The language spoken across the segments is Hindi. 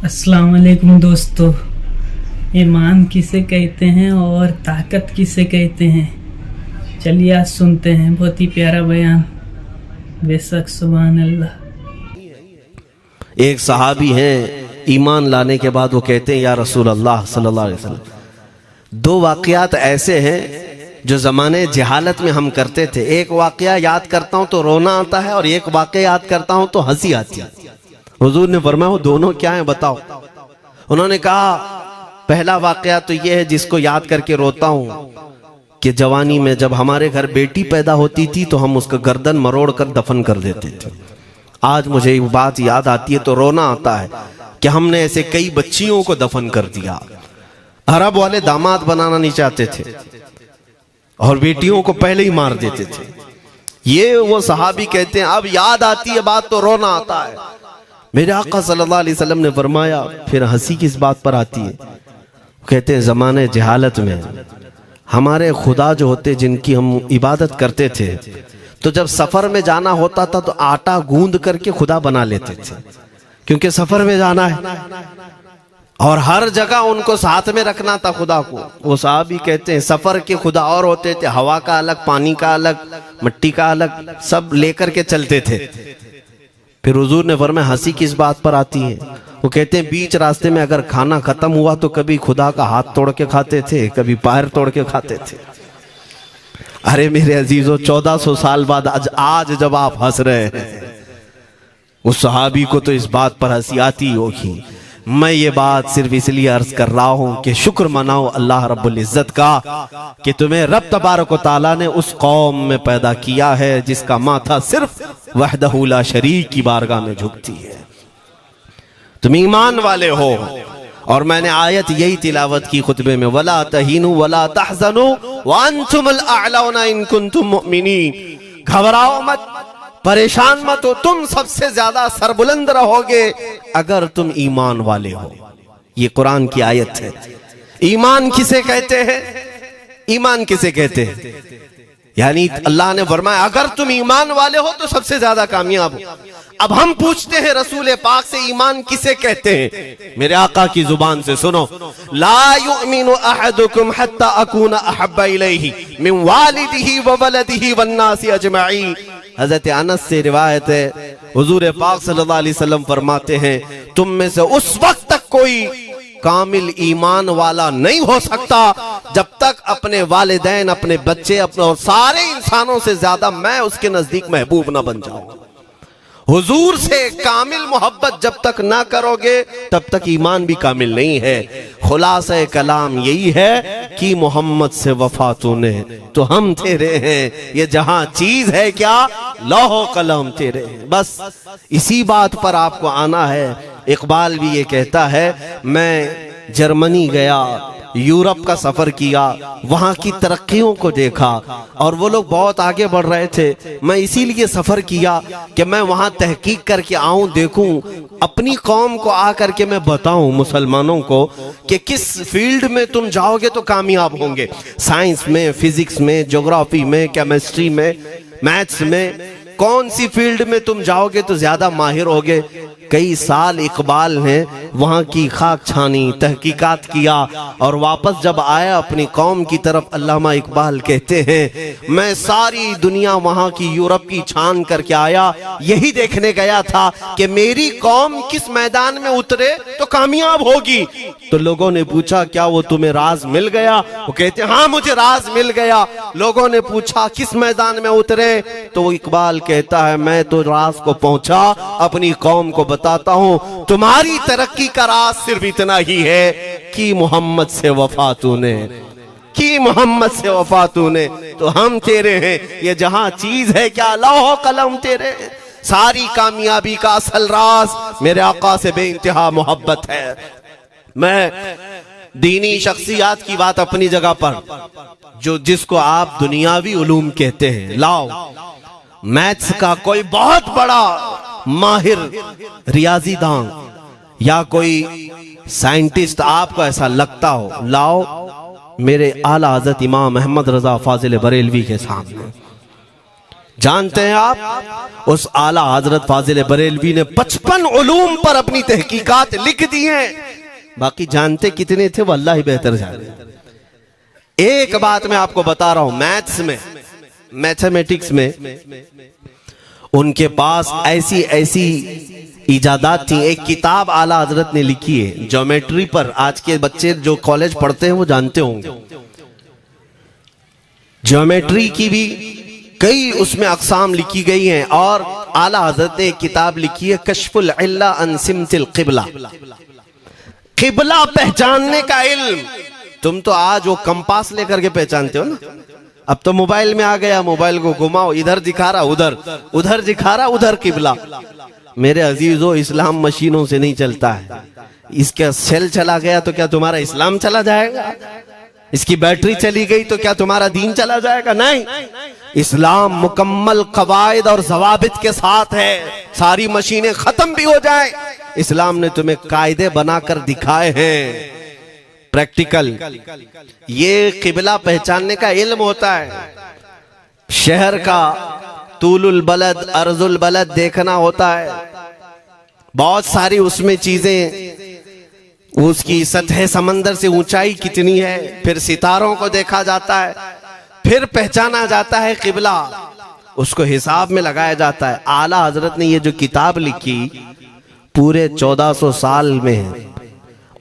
अस्सलाम वालेकुम दोस्तों, ईमान किसे कहते हैं और ताकत किसे कहते हैं, चलिए आज सुनते हैं। बहुत ही प्यारा बयान। बेशक सुभान अल्लाह। एक सहाबी हैं, ईमान लाने के बाद वो कहते हैं या रसूल अल्लाह सल्लल्लाहु अलैहि वसल्लम, दो वाक़यात ऐसे हैं जो ज़माने जहालत में हम करते थे। एक वाक़या याद करता हूँ तो रोना आता है और एक वाक़या याद करता हूँ तो हंसी आती है। हुजूर ने फरमाया वो दोनों क्या है बताओ। उन्होंने कहा पहला वाक़या तो ये है जिसको याद करके रोता हूँ कि जवानी में जब हमारे घर बेटी पैदा होती थी तो हम उसका गर्दन मरोड़ कर दफन कर देते थे। आज मुझे ये बात याद आती है तो रोना आता है कि हमने ऐसे कई बच्चियों को दफन कर दिया। अरब वाले दामाद बनाना नहीं चाहते थे और बेटियों को पहले ही मार देते थे। ये वो सहाबी कहते हैं अब याद आती है बात तो रोना आता है। मेरे आका सल्लल्लाहु अलैहि वसल्लम ने फरमाया फिर हंसी किस बात पर आती है। कहते हैं जमाने जहालत में हमारे खुदा जो होते जिनकी हम इबादत करते थे तो जब सफर में जाना होता था तो आटा गूंद करके खुदा बना लेते थे, क्योंकि सफर में जाना है और हर जगह उनको साथ में रखना था खुदा को। वो साहब ही कहते हैं सफर के खुदा और होते थे, हवा का अलग, पानी का अलग, मिट्टी का अलग, सब लेकर के चलते थे। फिर हुजूर ने फरमाया हंसी किस बात पर आती है। वो कहते हैं बीच रास्ते में अगर खाना खत्म हुआ तो कभी खुदा का हाथ तोड़ के खाते थे, कभी पैर तोड़ के खाते थे। अरे मेरे अजीजों, 1400 साल बाद आज जब आप हंस रहे हैं, उस सहाबी को तो इस बात पर हंसी आती होगी। मैं ये बात सिर्फ इसलिए अर्ज कर रहा हूं कि शुक्र मनाओ अल्लाह रब्बुल इज्जत का कि तुम्हें रब तबारक व तआला ने उस कौम में पैदा किया है जिसका माथा सिर्फ वहदहू ला शरीक की बारगाह में झुकती है। तुम ईमान वाले हो और मैंने आयत यही तिलावत की खुतबे में, वला तहीनु वला तहज़नु व अंतुमुल अअलौना इन कुंतुम मुमिनीन। घबराओ मत, परेशान मत हो, तुम सबसे ज्यादा सरबुलंद रहोगे अगर तुम ईमान वाले हो। ये कुरान की आयत है। ईमान किसे कहते हैं? ईमान किसे कहते हैं? यानी अल्लाह ने फरमाया अगर तुम ईमान वाले हो तो सबसे ज्यादा कामयाब हो। अब हम पूछते हैं रसूल पाक से ईमान किसे कहते हैं? मेरे आका की जुबान से सुनो, ला युमिनु अहदुकुम हत्ता अकूना अहब्बा इलैहि मिन वालिदिही व वलदिही वन नासी अजमईन। हजरत अनस से रिवायत है, हुजूर पाक सल्लल्लाहु अलैहि वसल्लम फरमाते हैं तुम में से उस वक्त तक कोई कामिल ईमान वाला नहीं हो सकता जब तक अपने वालिदैन, अपने बच्चे, अपने और सारे इंसानों से ज्यादा मैं उसके नजदीक महबूब ना बन जाऊं। हुजूर से कामिल मोहब्बत जब तक ना करोगे तब तक ईमान भी कामिल नहीं है। खुलासा कलाम यही है कि मोहम्मद से वफा तूने तो हम तेरे हैं, ये जहां चीज है क्या लौह कलम तेरे हैं। बस इसी बात पर आपको आना है। इकबाल भी ये कहता है मैं जर्मनी गया, यूरोप का सफर किया, वहां की तरक्कियों को देखा और वो लोग बहुत आगे बढ़ रहे थे। मैं इसीलिए सफर किया कि मैं वहां तहकीक करके आऊं, देखूं, अपनी कौम को आकर के मैं बताऊं मुसलमानों को कि किस फील्ड में तुम जाओगे तो कामयाब होंगे। साइंस में, फिजिक्स में, ज्योग्राफी में, केमिस्ट्री में, मैथ्स में, कौन सी फील्ड में तुम जाओगे तो ज्यादा माहिर होगे। कई साल इकबाल ने वहां की खाक छानी, तहकीकात किया और वापस जब आया अपनी कौम की तरफ, अल्लामा इकबाल कहते हैं मैं सारी दुनिया वहां की यूरोप की छान करके आया, यही देखने गया था कि मेरी कौम किस मैदान में उतरे तो कामयाब होगी। तो लोगों ने पूछा क्या वो तुम्हें राज मिल गया? वो कहते हाँ मुझे राज मिल गया। लोगों ने पूछा किस मैदान में उतरे? तो वो इकबाल कहता है मैं तो राज को पहुंचा, अपनी कौम को बताता हूं तुम्हारी तरक्की का राज सिर्फ इतना ही है कि मोहम्मद से वफा तूने, कि मोहम्मद से वफा तूने तो हम तेरे हैं। ये जहां चीज है क्या लौह कलम तेरे हैं। सारी कामयाबी का असल राज मेरे आका से बेइंतहा मोहब्बत है। मैं दीनी शख्सियात की बात अपनी जगह पर, जो जिसको आप दुनियावी उलूम कहते हैं, लाओ मैथ्स का कोई बहुत बड़ा माहिर रियाजीदान या कोई साइंटिस्ट आपको ऐसा लगता हो, लाओ मेरे आला हज़रत इमाम अहमद रजा फाजिल बरेलवी के सामने। जानते हैं आप, उस आला हजरत फाजिल बरेलवी ने 55 उलूम पर अपनी तहकीकात लिख दी हैं। बाकी जानते कितने थे वो अल्लाह ही बेहतर जाने। एक बात मैं आपको बता रहा हूं, मैथ्स में, मैथमेटिक्स में उनके पास ऐसी ऐसी इजादात थी। एक किताब आला हजरत ने लिखी है ज्योमेट्री पर, आज के बच्चे जो कॉलेज पढ़ते हैं वो जानते होंगे। ज्योमेट्री की भी कई उसमें अक़साम लिखी गई हैं। और आला हजरत ने एक किताब लिखी है कश्फुल इल्ला अन सिमतिल क़िबला, क़िबला पहचानने का इल्म। तुम तो आज वो कंपास लेकर के पहचानते हो ना, अब तो मोबाइल में आ गया, मोबाइल को घुमाओ, इधर दिखा रहा उधर, उधर दिखा रहा उधर क़िबला। मेरे अजीजों, इस्लाम मशीनों से नहीं चलता है। इसका सेल चला गया तो क्या तुम्हारा इस्लाम चला जाएगा? इसकी बैटरी चली गई तो क्या तुम्हारा दीन चला जाएगा? नहीं, इस्लाम मुकम्मल कवायद और ज़वाबित के साथ है। सारी मशीनें खत्म भी हो जाए, इस्लाम ने तुम्हें कायदे बनाकर दिखाए हैं, प्रैक्टिकल। ये क़िबला पहचानने का इल्म होता है। शहर का तूलुल बलद अर्जुल बलद देखना होता है, बहुत सारी उसमें चीजें, उसकी सतह समंदर से ऊंचाई कितनी है, फिर सितारों को देखा जाता है, फिर पहचाना जाता है क़िबला, उसको हिसाब में लगाया जाता है। आला हजरत ने ये जो किताब लिखी पूरे 1400 साल में है।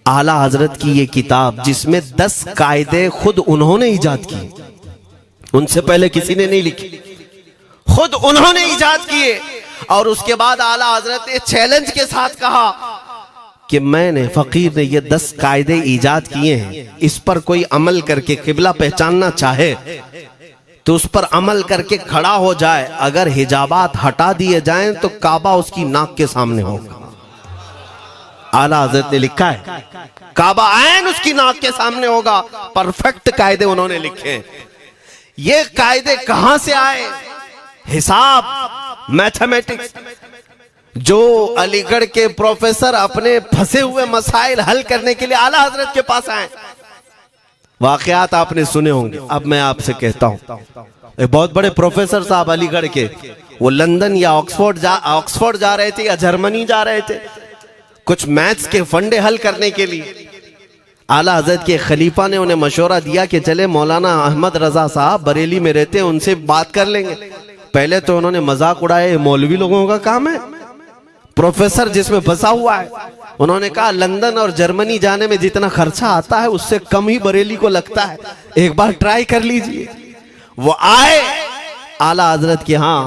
आला हजरत की ये किताब जिसमें 10 कायदे खुद उन्होंने इजाद किए, उनसे पहले किसी ने नहीं लिखी, खुद उन्होंने इजाद किए। और उसके बाद आला हजरत ने चैलेंज के साथ कहा कि मैंने, फकीर ने ये 10 कायदे इजाद किए हैं, इस पर कोई अमल करके क़िबला पहचानना चाहे तो उस पर अमल करके खड़ा हो जाए। अगर हिजाबात हटा दिए जाएं तो काबा उसकी नाक के सामने होगा। आला हजरत ने लिखा है काबा ऐन उसकी नाक के सामने होगा। परफेक्ट कायदे उन्होंने लिखे। ये कायदे कहां से आए? हिसाब, मैथमेटिक्स। जो अलीगढ़ के प्रोफेसर अपने फंसे हुए मसाइल हल करने के लिए आला हजरत के पास आए, वाकयात आपने सुने होंगे। अब मैं आपसे कहता हूं, एक बहुत बड़े प्रोफेसर साहब अलीगढ़ के, वो लंदन या ऑक्सफोर्ड जा रहे थे या जर्मनी जा रहे थे कुछ मैथ्स के फंडे हल करने के लिए। आला हजरत के खलीफा ने उन्हें मशवरा दिया कि चले मौलाना अहमद रजा साहब बरेली में रहते हैं, उनसे बात कर लेंगे। पहले तो उन्होंने मजाक उड़ाया, मौलवी लोगों का काम है, प्रोफेसर जिसमें फंसा हुआ है। उन्होंने कहा लंदन और जर्मनी जाने में जितना खर्चा आता है उससे कम ही बरेली को लगता है, एक बार ट्राई कर लीजिए। वो आए आला हजरत के यहाँ,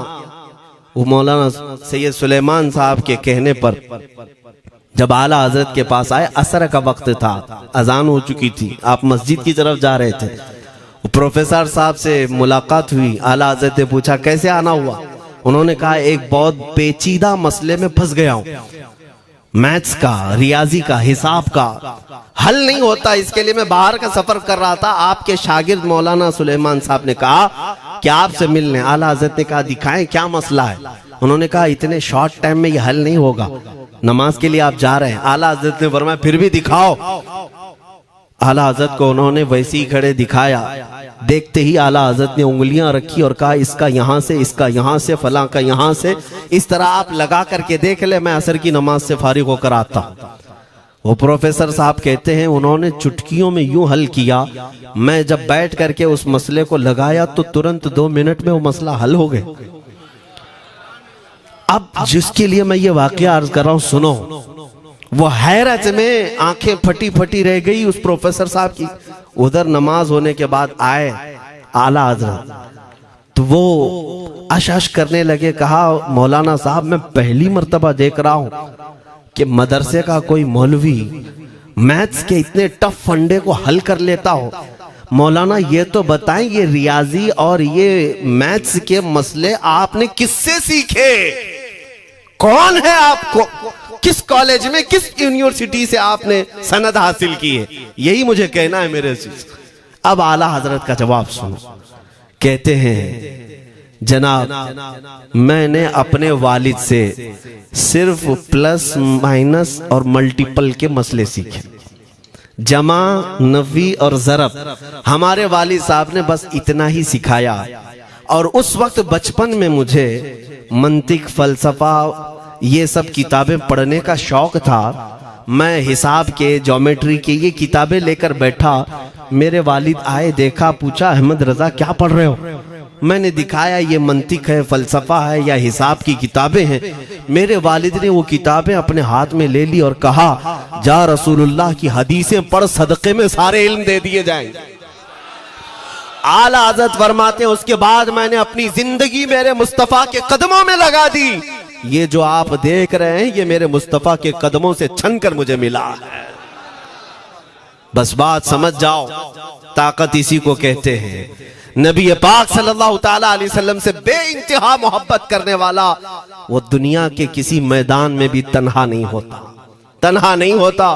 वो मौलाना सैयद सुलेमान साहब के कहने पर जब आला हजरत के पास आए, असर का वक्त था, अजान हो चुकी थी, आप मस्जिद की तरफ जा रहे थे। प्रोफेसर साहब से मुलाकात हुई। आला हजरत ने पूछा कैसे आना हुआ? उन्होंने कहा एक बहुत पेचीदा मसले में फंस गया हूं, मैथ्स का, रियाजी का, हिसाब का हल नहीं होता, इसके लिए मैं बाहर का सफर कर रहा था। आपके शागिर्द मौलाना सुलेमान साहब ने कहा कि आपसे मिलने। आला हजरत ने कहा दिखाएं क्या मसला है? उन्होंने कहा इतने शॉर्ट टाइम में ये हल नहीं होगा, नमाज के लिए आप जा रहे हैं। आला हजरत ने फरमाया फिर भी दिखाओ। आला हजरत को उन्होंने वैसे ही खड़े दिखाया। देखते ही आला हजरत ने उंगलियां रखी और कहा इसका यहां से, इसका यहां से, फलां का यहां से, इस तरह आप लगा करके देख ले, मैं असर की नमाज से फारिग होकर आता। वो प्रोफेसर साहब कहते हैं उन्होंने चुटकियों में यूं हल किया, मैं जब बैठ करके उस मसले को लगाया तो तुरंत 2 मिनट में वो मसला हल हो गया। अब जिसके लिए मैं ये वाकया अर्ज कर रहा हूं सुनो। वो हैरत में आंखें फटी फटी रह गई उस प्रोफेसर साहब की। उधर नमाज होने के बाद आए आला हजरत, तो वो अश करने लगे। कहा मौलाना साहब मैं पहली मर्तबा देख रहा हूं कि मदरसे का कोई मौलवी मैथ्स के इतने टफ फंडे को हल कर लेता हो। मौलाना ये तो बताएं ये रियाजी और ये मैथ्स के मसले आपने किससे सीखे? कौन है आपको? किस कॉलेज में, किस यूनिवर्सिटी से आपने सनद हासिल की है? यही मुझे कहना है मेरे से। अब आला हजरत का जवाब सुनो। कहते हैं जनाब मैंने अपने वालिद से सिर्फ प्लस माइनस और मल्टीपल के मसले सीखे, जमा, नफी और ज़रब हमारे वालिद साहब ने बस इतना ही सिखाया। और उस वक्त बचपन में मुझे मंतिक, फलसफा, ये सब किताबें पढ़ने का शौक था। मैं हिसाब के, ज्योमेट्री के ये किताबें लेकर बैठा। मेरे वालिद आए, देखा, पूछा अहमद रजा क्या पढ़ रहे हो? मैंने दिखाया ये मंतिक है, फलसफा है या हिसाब की किताबें हैं। मेरे वालिद ने वो किताबें अपने हाथ में ले ली और कहा, जा रसूलुल्लाह की हदीसें पढ़, सदक़े में सारे इल्म दे दिए जाएंगे। आला हज़रत फरमाते हैं, उसके बाद मैंने अपनी जिंदगी मेरे मुस्तफा के कदमों में लगा दी। ये जो आप देख रहे हैं ये मेरे मुस्तफा के कदमों से छनकर मुझे मिला है। बस बात समझ जाओ, ताकत इसी को कहते हैं। नबी पाक सल्लल्लाहु ताला अलैहि वसल्लम से बेइंतहा मोहब्बत करने वाला वो दुनिया के किसी मैदान में भी तन्हा नहीं होता, तन्हा नहीं होता।